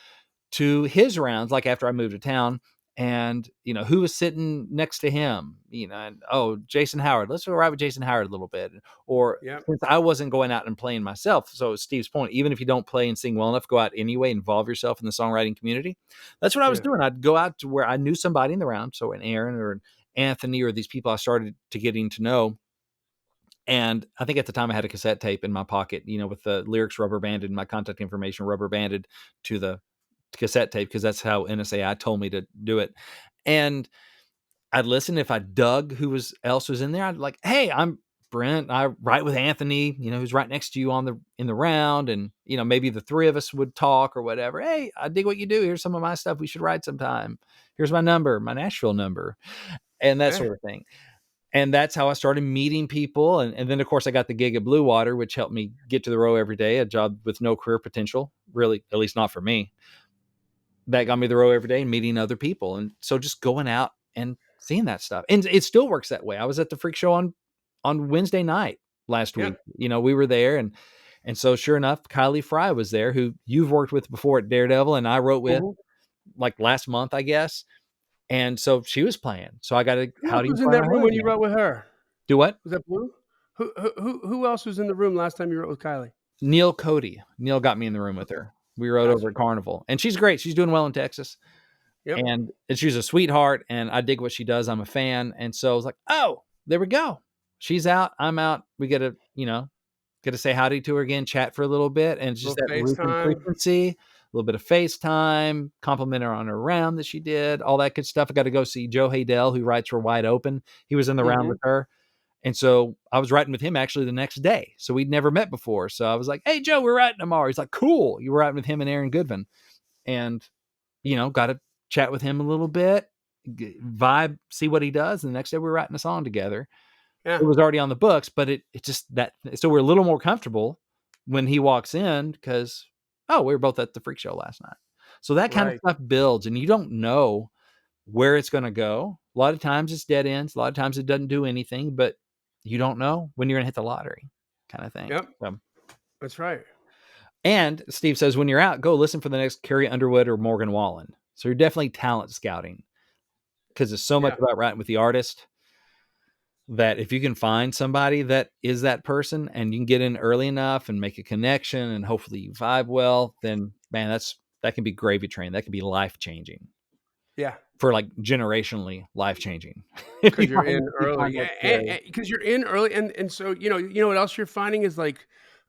to his rounds, like after I moved to town, and who was sitting next to him, and Jason Howard, let's go ride with Jason Howard a little bit. Or Yeah, since I wasn't going out and playing myself, so Steve's point, even if you don't play and sing well enough, go out anyway, involve yourself in the songwriting community. That's what I was yeah. doing. I'd go out to where I knew somebody in the round, so an Aaron or an Anthony or these people I started to getting to know. And I think at the time I had a cassette tape in my pocket, with the lyrics rubber banded, my contact information rubber banded to the cassette tape, because that's how NSAI told me to do it. And I'd listen. If I dug else was in there, I'd like, hey, I'm Brent. I write with Anthony, who's right next to you in the round. And, maybe the three of us would talk or whatever. Hey, I dig what you do. Here's some of my stuff. We should write sometime. Here's my number, my Nashville number, and that Hey, sort of thing. And that's how I started meeting people. And then, of course, I got the gig at Blue Water, which helped me get to the row every day, a job with no career potential, really, at least not for me. That got me the row every day and meeting other people. And so just going out and seeing that stuff. And it still works that way. I was at the Freak Show on Wednesday night last yeah. week. We were there. And so sure enough, Kylie Fry was there, who you've worked with before at Daredevil, and I wrote with Mhm. like last month, I guess. And so she was playing. So I got to, Who how else do you was in find that her room when you again? wrote with her? Do what? Was that Blue? Who else was in the room last time you wrote with Kylie? Neil Cody. Neil got me in the room with Okay, her. We rode over gotcha. at Carnival, and she's great. She's doing well in Texas, Yep. and she's a sweetheart, and I dig what she does. I'm a fan. And so I was like, oh, there we go. She's out. I'm out. We get to, get to say howdy to her again, chat for a little bit. And it's just Little that routine FaceTime. frequency, a little bit of FaceTime, compliment her on her round that she did, all that good stuff. I got to go see Joe Haydell, who writes for Wide Open. He was in the round Mhm. with her. And so I was writing with him actually the next day. So we'd never met before. So I was like, hey, Joe, we're writing tomorrow. He's like, cool. You were writing with him and Aaron Goodvin. And, got to chat with him a little bit, vibe, see what he does. And the next day we were writing a song together. Yeah. It was already on the books, but it just that. So we're a little more comfortable when he walks in because, oh, we were both at the freak show last night. So that kind of Right. stuff builds, and you don't know where it's going to go. A lot of times it's dead ends. A lot of times it doesn't do anything, but you don't know when you're going to hit the lottery, kind of thing. Yep. So, That's right. and Steve says, when you're out, go listen for the next Carrie Underwood or Morgan Wallen. So you're definitely talent scouting because it's so much Yeah. about writing with the artist that if you can find somebody that is that person and you can get in early enough and make a connection and hopefully you vibe well, then man, that can be gravy train. That can be life changing Yeah. for like generationally life changing. Because you're in You early. find Yeah. that Carrie. Because you're in early, and so you know what else you're finding is like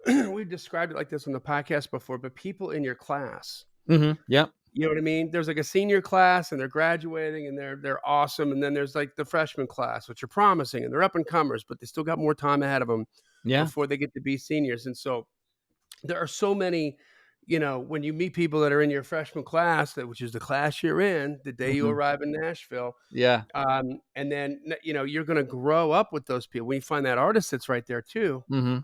we've described it like this on the podcast before, but people in your class. Mm-hmm. Yep. You know what I mean? There's like a senior class and they're graduating and they're awesome. And then there's like the freshman class, which are promising and they're up and comers, but they still got more time ahead of them Yeah. before they get to be seniors. And so there are so many, when you meet people that are in your freshman class, which is the class you're in, the day you Mm-hmm. arrive in Nashville, Yeah. and then you're going to grow up with those people. When you find that artist that's right there too, Mm-hmm.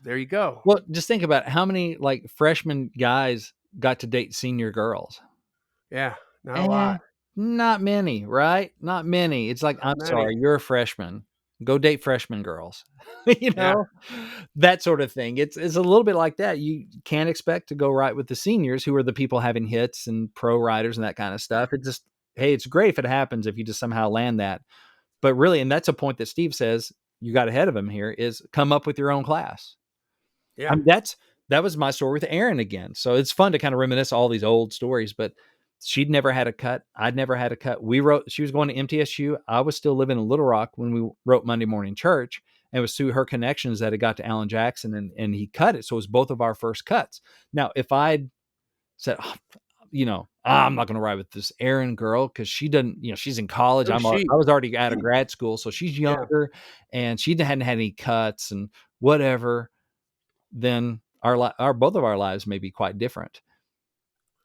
there you go. Well, just think about how many like freshman guys got to date senior girls. Yeah, not a Eh, lot, not many, right? Not many. It's like, not I'm many. sorry, you're a freshman. Go date freshman girls. Yeah, That sort of thing. It's a little bit like that. You can't expect to go right with the seniors who are the people having hits and pro writers and that kind of stuff. It just, hey, it's great if it happens if you just somehow land that. But really, and that's a point that Steve says you got ahead of him here is come up with your own class. I yeah, mean, that was my story with Erin again. So it's fun to kind of reminisce all these old stories, but she'd never had a cut. I'd never had a cut. She was going to MTSU. I was still living in Little Rock when we wrote Monday Morning Church. And it was through her connections that it got to Alan Jackson and he cut it. So it was both of our first cuts. Now, if I'd said, I'm not going to ride with this Erin girl because she doesn't, she's in college. no sheep. I was already out of grad school. So she's Yeah, younger and she hadn't had any cuts and whatever, then our both of our lives may be quite different.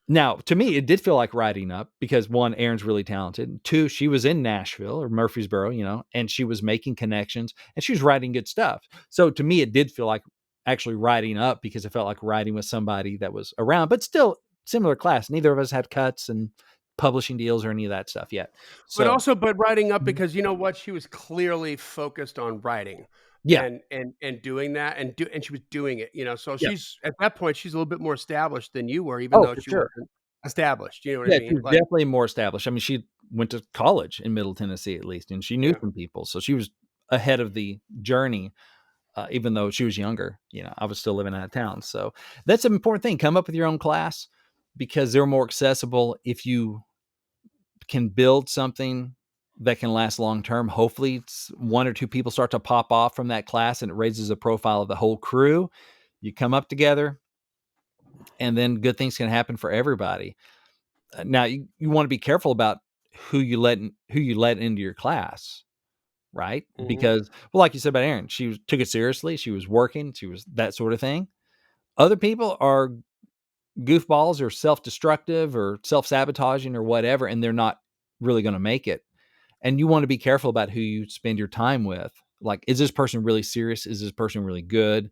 Now, to me, it did feel like riding up because one, Erin's really talented. Two, she was in Nashville or Murfreesboro, and she was making connections and she was writing good stuff. So to me, it did feel like actually riding up because it felt like riding with somebody that was around, but still similar class. Neither of us had cuts and publishing deals or any of that stuff yet. So but writing up Mhm. because you know what? She was clearly focused on writing Yeah. and doing that and she was doing it, so Yeah. she's at that point, she's a little bit more established than you were, even Oh, though for she sure. wasn't established, you know what I Yeah, she mean? was Like, definitely more established. I mean, she went to college in Middle Tennessee at least, and she knew yeah, some people, so she was ahead of the journey. Even though she was younger, I was still living out of town. So that's an important thing. Come up with your own class because they're more accessible. If you can build something that can last long term, hopefully one or two people start to pop off from that class and it raises the profile of the whole crew. You come up together and then good things can happen for everybody. Now you want to be careful about who you let into your class, right? mhm, Because, well, like you said about Erin, took it seriously. She was working. She was that sort of thing. Other people are goofballs or self-destructive or self-sabotaging or whatever, and they're not really going to make it. And you want to be careful about who you spend your time with. Like, is this person really serious? Is this person really good?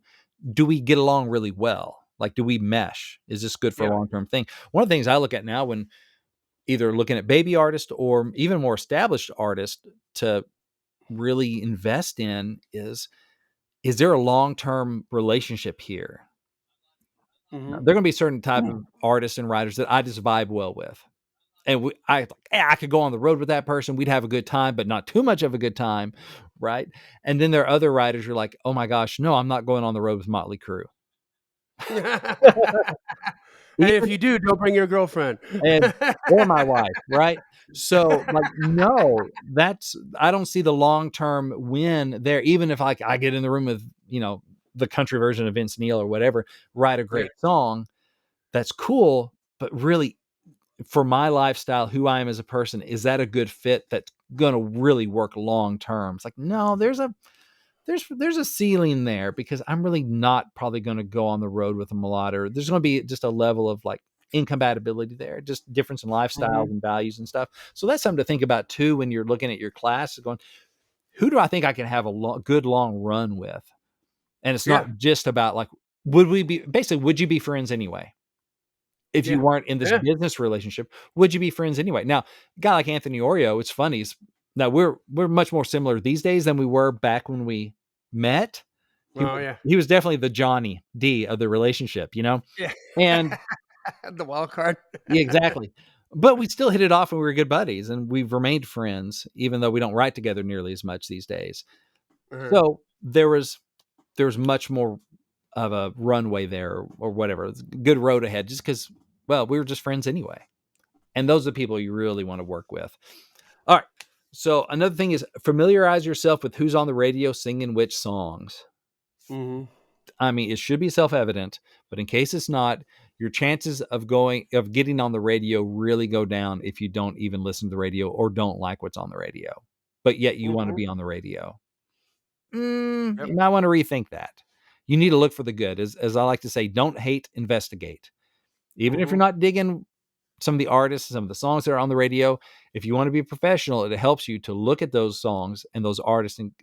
Do we get along really well? Like, do we mesh? Is this good for a yeah, long-term thing? One of the things I look at now when either looking at baby artists or even more established artists to really invest in is there a long-term relationship here? Now, mhm, there are going to be certain type of artists and writers that I just vibe well with. And I could go on the road with that person. We'd have a good time, but not too much of a good time, right? And then there are other writers who are like, oh my gosh, no, I'm not going on the road with Motley Crue. And if Even you do, don't bring your girlfriend. and or my wife, right? So like, no, I don't see the long-term win there. Even if I get in the room with, the country version of Vince Neil or whatever, write a Yeah. great song, that's cool. But really, for my lifestyle, who I am as a person, is that a good fit that's going to really work long term? It's like, no, there's a ceiling there, because I'm really not probably going to go on the road with a mulatto. There's going to be just a level of like incompatibility there, just difference in lifestyles and values and stuff. So that's something to think about too when you're looking at your class, going, who do I think I can have a good long run with? And it's Yeah. not just about like, would you be friends anyway? If you Yeah. weren't in this Yeah. business relationship, would you be friends anyway? Now, a guy like Anthony Oreo, it's funny. Now we're much more similar these days than we were back when we met. Oh, yeah. He was definitely the Johnny D of the relationship, Yeah. and The wild card. yeah, exactly. But we still hit it off, and we were good buddies, and we've remained friends, even though we don't write together nearly as much these days. Uh-huh. So there was much more of a runway there, or whatever. It's a good road ahead, just because, well, we were just friends anyway. And those are the people you really want to work with. All right. So another thing is familiarize yourself with who's on the radio singing which songs. Mm-hmm. I mean, it should be self-evident, but in case it's not, your chances of getting on the radio really go down if you don't even listen to the radio or don't like what's on the radio, but yet you want to Mm-hmm. be on the radio. Yep. You might want to rethink that. You need to look for the good. As I like to say, don't hate, investigate. Even if Mm-hmm. you're not digging some of the artists, some of the songs that are on the radio, if you want to be a professional, it helps you to look at those songs and those artists and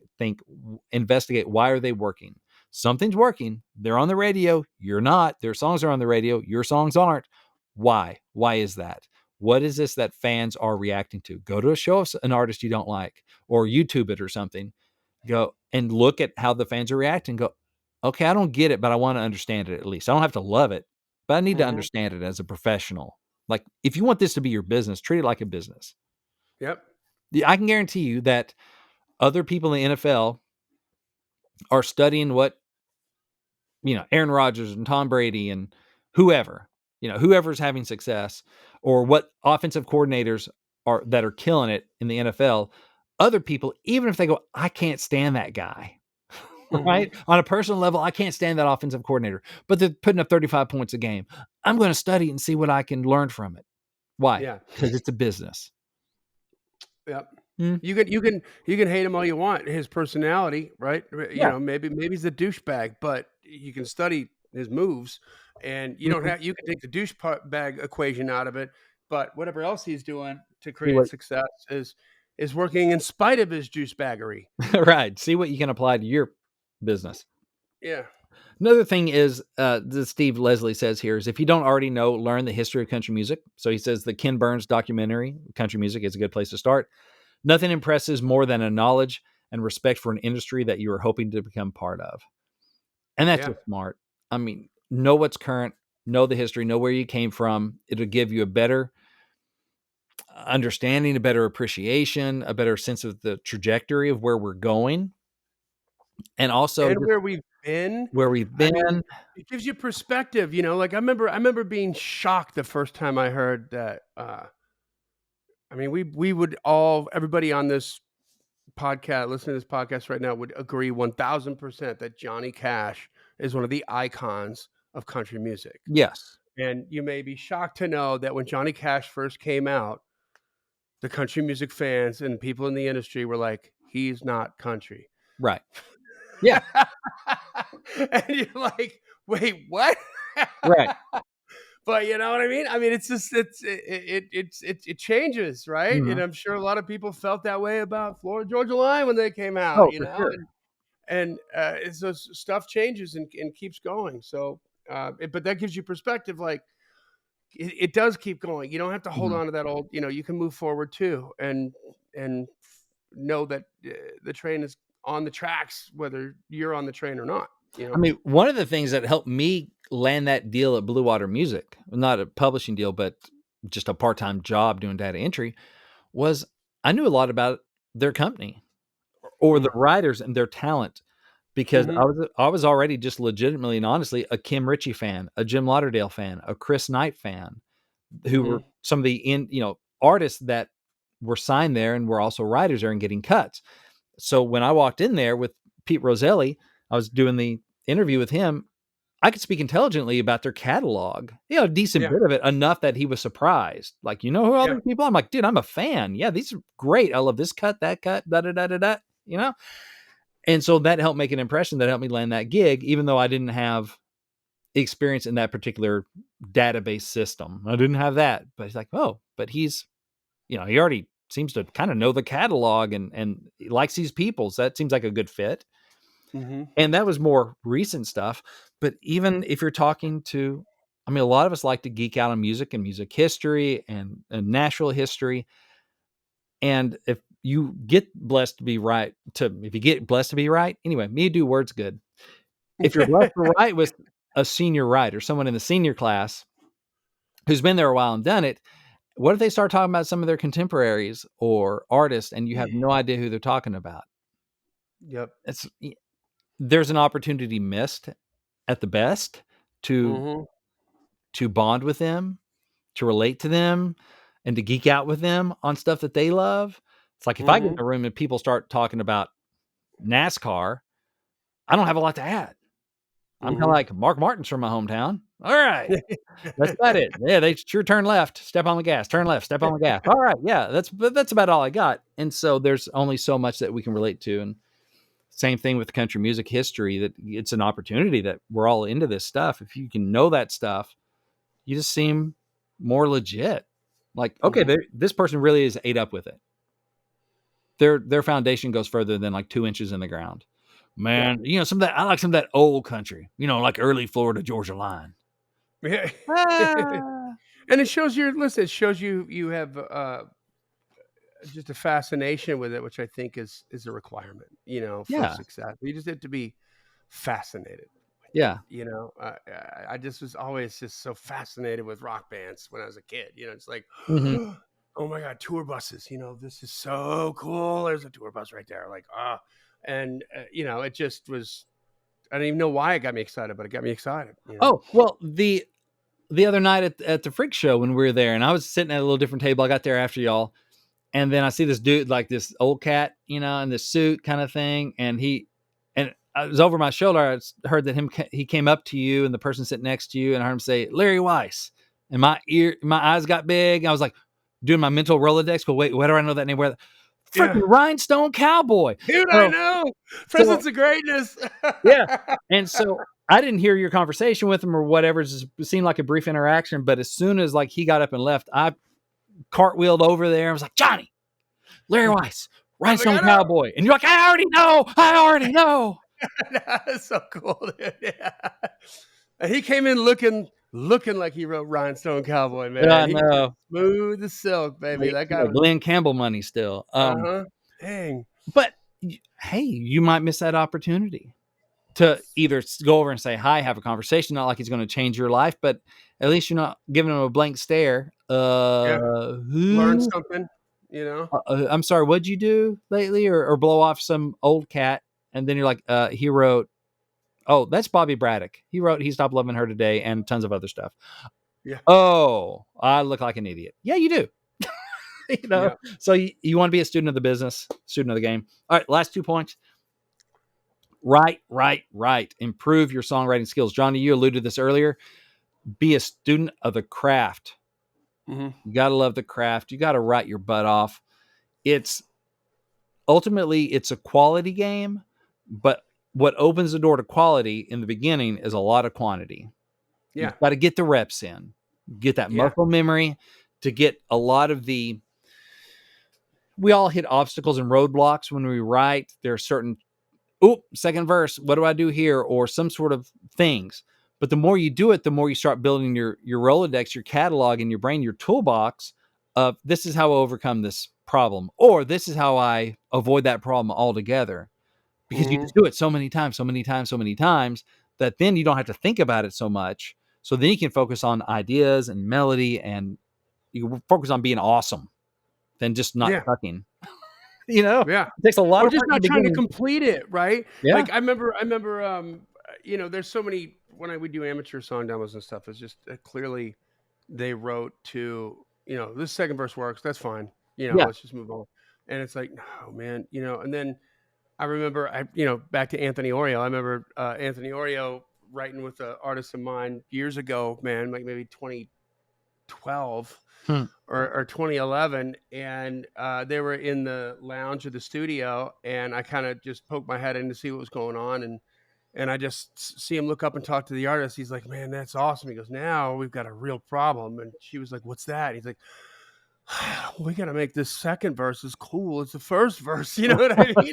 investigate, why are they working? Something's working. They're on the radio. You're not. Their songs are on the radio. Your songs aren't. Why? Why is that? What is this that fans are reacting to? Go to a show of an artist you don't like, or YouTube it or something. Go and look at how the fans are reacting. Go, okay, I don't get it, but I want to understand it at least. I don't have to love it, but I need to Mm-hmm. understand it as a professional. Like, if you want this to be your business, treat it like a business. Yep. I can guarantee you that other people in the NFL are studying what, Aaron Rodgers and Tom Brady and whoever, whoever's having success, or what offensive coordinators that are killing it in the NFL. Other people, even if they go, I can't stand that guy, right? Mm-hmm. On a personal level, I can't stand that offensive coordinator, but they're putting up 35 points a game. I'm going to study and see what I can learn from it. Why? Yeah. Because it's a business. Yep. Mm. You can hate him all you want, his personality, right? Yeah. Maybe he's a douchebag, but you can study his moves, and you don't have. You can take the douchebag equation out of it, but whatever else he's doing to create success is working in spite of his douchebaggery. Right. See what you can apply to your business. Yeah. Another thing is, that Steve Leslie says here is, if you don't already know, learn the history of country music. So he says the Ken Burns documentary, Country Music, is a good place to start. Nothing impresses more than a knowledge and respect for an industry that you are hoping to become part of. And that's just smart. I mean, know what's current, know the history, know where you came from. It'll give you a better understanding, a better appreciation, a better sense of the trajectory of where we're going. And also And where we've been. where we've I mean, been. it gives you perspective, like I remember being shocked the first time I heard that. I mean, we would everybody on this podcast, listening to this podcast right now, would agree 1000% that Johnny Cash is one of the icons of country music. Yes. And you may be shocked to know that when Johnny Cash first came out, the country music fans and people in the industry were like, he's not country. Right. Yeah. And you're like, wait, what? Right. But you know what I mean? I mean, it's just it changes, right? Mhm. And I'm sure a lot of people felt that way about Florida Georgia Line when they came out, Oh, for sure. and it's just stuff changes and keeps going. So, but that gives you perspective. Like it does keep going. You don't have to hold Mhm. on to that old. You can move forward too, and know that the train is on the tracks, whether you're on the train or not. I mean, one of the things that helped me land that deal at Blue Water Music, not a publishing deal, but just a part-time job doing data entry, was I knew a lot about their company or the writers and their talent because Mm-hmm. I was already just legitimately and honestly a Kim Ritchie fan, a Jim Lauderdale fan, a Chris Knight fan, who Mm-hmm. were some of the artists that were signed there and were also writers there and getting cuts. So when I walked in there with Pete Roselli, I was doing the interview with him. I could speak intelligently about their catalog, a decent Yeah. bit of it, enough that he was surprised. Like, you know who all Yeah. these people are? I'm like, dude, I'm a fan. Yeah, these are great. I love this cut, that cut, da da da da da. You know, and so that helped make an impression. That helped me land that gig, even though I didn't have experience in that particular database system. I didn't have that, but he's like, oh, but he's, he already seems to kind of know the catalog and he likes these people. So that seems like a good fit. Mm-hmm. And that was more recent stuff. But even if you're talking to, I mean, a lot of us like to geek out on music and music history and Nashville history. And if you get blessed to be right, if you get blessed to be right, anyway, me do words good. If you're blessed to write with a senior writer, someone in the senior class who's been there a while and done it, what if they start talking about some of their contemporaries or artists and you have no idea who they're talking about? Yep. There's an opportunity missed at the best to Mm-hmm. bond with them, to relate to them, and to geek out with them on stuff that they love. It's like if I get Mm-hmm. in a room and people start talking about NASCAR, I don't have a lot to add. I'm kind of Mm-hmm. like, Mark Martin's from my hometown. All right. That's about it. Yeah, they sure turn left, step on the gas, turn left, step on the gas. All right. Yeah, that's about all I got. And so there's only so much that we can relate to. And same thing with country music history, that it's an opportunity that we're all into this stuff. If you can know that stuff, you just seem more legit. Like, okay, Mm-hmm. this person really is ate up with it. Their foundation goes further than like 2 inches in the ground. Yeah. Man, some of that I like some of that old country, like early Florida Georgia line. Yeah. Ah. And it shows it shows you have just a fascination with it, which I think is a requirement, for Yeah. success. You just have to be fascinated with it. Yeah. I just was always just so fascinated with rock bands when I was a kid. It's like, Mhm. oh my god, tour buses. This is so cool. There's a tour bus right there. Like, and it just was. I don't even know why it got me excited, but it got me excited. Oh, well, the other night at the Freak Show when we were there, and I was sitting at a little different table. I got there after y'all, and then I see this dude, like this old cat, in this suit kind of thing, and I was over my shoulder. I heard that he came up to you and the person sitting next to you, and I heard him say Larry Weiss, and my eyes got big. I was like doing my mental Rolodex. But wait, where do I know that name? Where? Yeah, Freaking Rhinestone Cowboy. dude, I So, know. so Presence of greatness. yeah, and so I didn't hear your conversation with him or whatever. It just seemed like a brief interaction. But as soon as like he got up and left, I cartwheeled over there. I was like, Johnny, Larry Weiss, I was like, Rhinestone I know. Cowboy. And you're like, I already know. I already know. That's so cool, dude. Yeah. And he came in looking like he wrote Rhinestone Cowboy, Yeah, I man. He was know. smooth as silk, baby. Like, That guy was. Glenn Campbell money still. Uh-huh. Dang. But hey, you might miss that opportunity to either go over and say hi, have a conversation, not like it's going to change your life, but at least you're not giving them a blank stare. Yeah. Learn Who? something, I'm sorry, what'd you do lately? Or blow off some old cat. And then you're like, he wrote, oh, that's Bobby Braddock. He wrote He Stopped Loving Her Today and tons of other stuff. Yeah. Oh, I look like an idiot. Yeah, you do. Yeah. So you want to be a student of the business, student of the game. All right, last 2 points. Right. Improve your songwriting skills. Johnny, you alluded to this earlier. Be a student of the craft. Mm-hmm. You got to love the craft. You got to write your butt off. It's a quality game, but what opens the door to quality in the beginning is a lot of quantity. Yeah. You've got to get the reps in, get that Yeah. muscle memory to get a lot of we all hit obstacles and roadblocks when we write. There are certain, second verse, what do I do here? Or some sort of things. But the more you do it, the more you start building your Rolodex, your catalog in your brain, your toolbox of this is how I overcome this problem, or this is how I avoid that problem altogether. Because you Mm-hmm. just do it so many times that then you don't have to think about it so much. So then you can focus on ideas and melody and, You can focus on being awesome than just not Yeah. sucking. It Yeah. takes a lot Or of just work in not the trying to beginning. complete it, right? Yeah. Like, I remember, there's so many when I would do amateur song demos and stuff, it's just, clearly they wrote to, "This second verse works, that's fine, Yeah. let's just move on." And it's like, "No, man," and then I remember back to Anthony Oreo, I remember, Anthony Oreo writing with an artist of mine years ago, man, like maybe 2012 Hmm. or 2011, and they were in the lounge of the studio, and I kind of just poked my head in to see what was going on, and I just see him look up and talk to the artist. He's like, "Man, that's awesome." He goes, "Now we've got a real problem." And she was like, "What's that?" He's like, "We got to make this second verse as cool as the first verse." You know what I mean?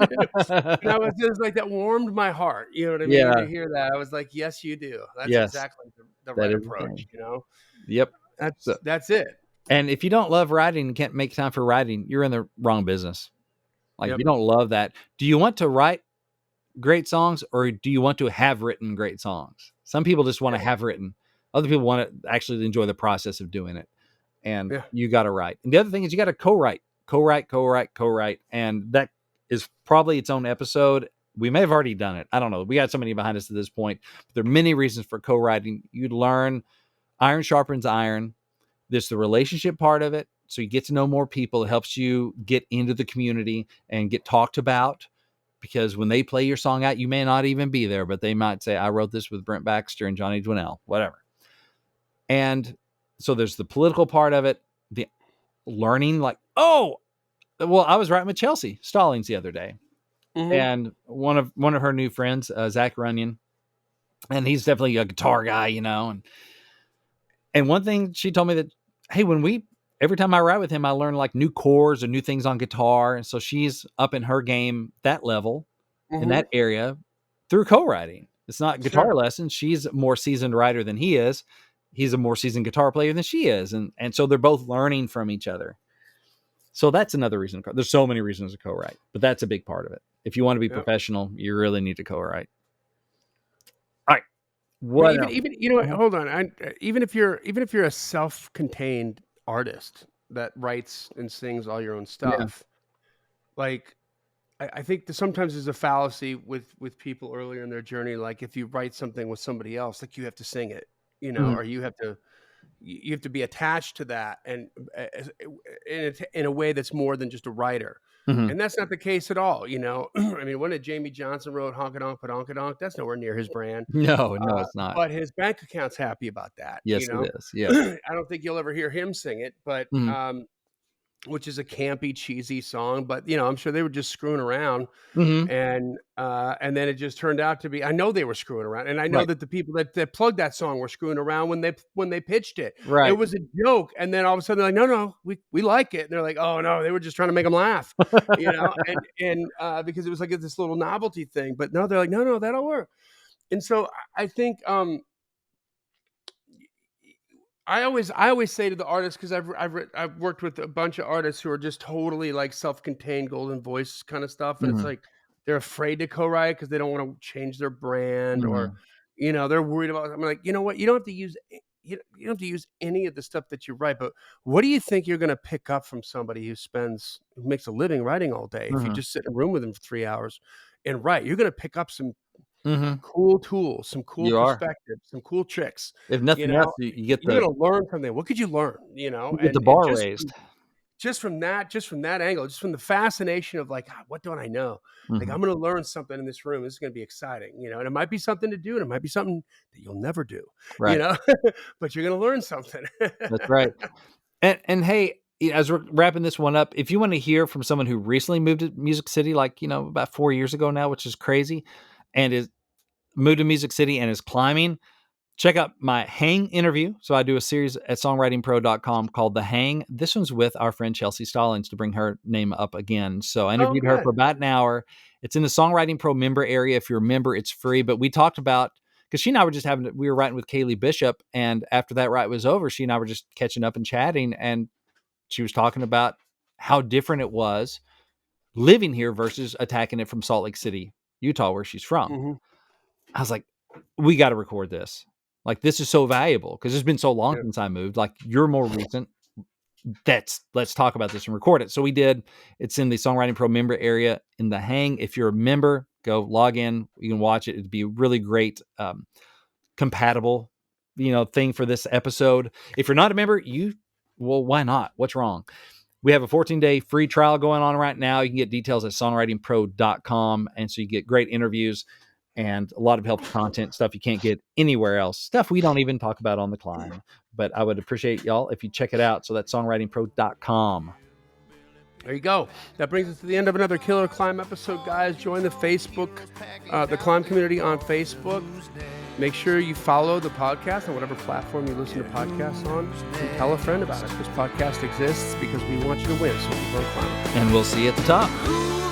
And I was just like, that warmed my heart. You know what I mean? Yeah. To hear that, I was like, "Yes, you do. That's Yes. exactly the That right is the approach." thing. Yep. So, That's it. and if you don't love writing and can't make time for writing, you're in the wrong business. Like, if Yep. you don't love that, do you want to write great songs or do you want to have written great songs? Some people just want to Yeah. have written. Other people want to actually enjoy the process of doing it. And Yeah. you got to write. And the other thing is you got to co-write. And that is probably its own episode. We may have already done it. I don't know. We got so many behind us at this point. But there are many reasons for co-writing. You learn iron sharpens iron. There's the relationship part of it. So you get to know more people. It helps you get into the community and get talked about. Because when they play your song out, you may not even be there, but they might say, "I wrote this with Brent Baxter and Johnny Dwinell," whatever. And so there's the political part of it, the learning, like, oh, well, I was writing with Chelsea Stallings the other day, Hmm. and one of her new friends, Zach Runyon, and he's definitely a guitar guy, and one thing she told me that, hey, every time I write with him, I learn like new chords or new things on guitar, and so she's up in her game that level in Hmm. that area through co-writing. It's not guitar Sure. lessons. She's a more seasoned writer than he is. He's a more seasoned guitar player than she is, and so they're both learning from each other. So that's another reason. There's so many reasons to co-write, but that's a big part of it. If you want to be Yep. professional, you really need to co-write. All right. I mean, What else? even you know what? Mhm. Hold on. Even if you're a self-contained artist that writes and sings all your own Yeah. stuff, like I think that sometimes there's a fallacy with people earlier in their journey. Like if you write something with somebody else, like you have to sing it, Mhm. or you have to be attached to that, and in a way that's more than just a writer. Mhm. And that's not the case at all. I mean, when Jamie Johnson wrote "Honka Donk Padonka Donk," that's nowhere near his brand. No, no, it's not. But his bank account's happy about that. Yes, it is. Yeah. I don't think you'll ever hear him sing it, but Mhm. which is a campy, cheesy song. But I'm sure they were just screwing around, Mhm. and then it just turned out to be. I know they were screwing around, and I know Right. that the people that plugged that song were screwing around when they pitched it. It Right. was a joke, and then all of a sudden they're like, "No, no, we like it." And they're like, "Oh no, they were just trying to make them laugh," and because it was like this little novelty thing. But no, they're like, "No, no, that'll work." And so I think I always say to the artists, because I've worked with a bunch of artists who are just totally like self-contained golden voice kind of stuff, and it's Mhm. like they're afraid to co-write because they don't want to change their brand, or Mhm. they're worried about. I'm like, you know what? You don't have to use you don't have to use any of the stuff that you write, but what do you think you're going to pick up from somebody who makes a living writing all day? If you Mhm. just sit in a room with them for 3 hours and write, you're going to pick up some Mhm. cool tools, some cool You are. perspectives, some cool tricks. If You nothing else, know, you get you're the gonna learn something. What could you learn? And bar just raised. from that angle, just from the fascination of like, "Ah, what don't I know? Like, Mhm. I'm gonna learn something in this room. This is gonna be exciting." And it might be something to do, and it might be something that you'll never do, you Right. know, but you're gonna learn something. That's right. And hey, as we're wrapping this one up, if you want to hear from someone who recently moved to Music City, like, about 4 years ago now, which is crazy, and is moved to Music City and is climbing, check out my Hang interview. So I do a series at songwritingpro.com called The Hang. This one's with our friend Chelsea Stallings, to bring her name up again. So I Oh, interviewed her good. for about an hour. It's in the Songwriting Pro member area. If you're a member, it's free. But we talked about, because she and I were just we were writing with Kaylee Bishop. And after that write was over, she and I were just catching up and chatting. And she was talking about how different it was living here versus attacking it from Salt Lake City, Utah, where she's from. Mhm. I was like, we got to record this. Like, this is so valuable because it's been so long Yeah. since I moved. Like, you're more recent. let's talk about this and record it. So we did. It's in the Songwriting Pro member area in the Hang. If you're a member, go log in. You can watch it. It'd be a really great compatible, thing for this episode. If you're not a member, well, why not? What's wrong? We have a 14-day free trial going on right now. You can get details at songwritingpro.com. And so you get great interviews and a lot of helpful content, stuff you can't get anywhere else, stuff we don't even talk about on the Climb. But I would appreciate y'all if you check it out. So that's songwritingpro.com. There you go. That brings us to the end of another Killer Climb episode, guys. Join the Facebook, the Climb community on Facebook. Make sure you follow the podcast on whatever platform you listen to podcasts on. And tell a friend about it. This podcast exists because we want you to win. So keep on climbing. And we'll see you at the top.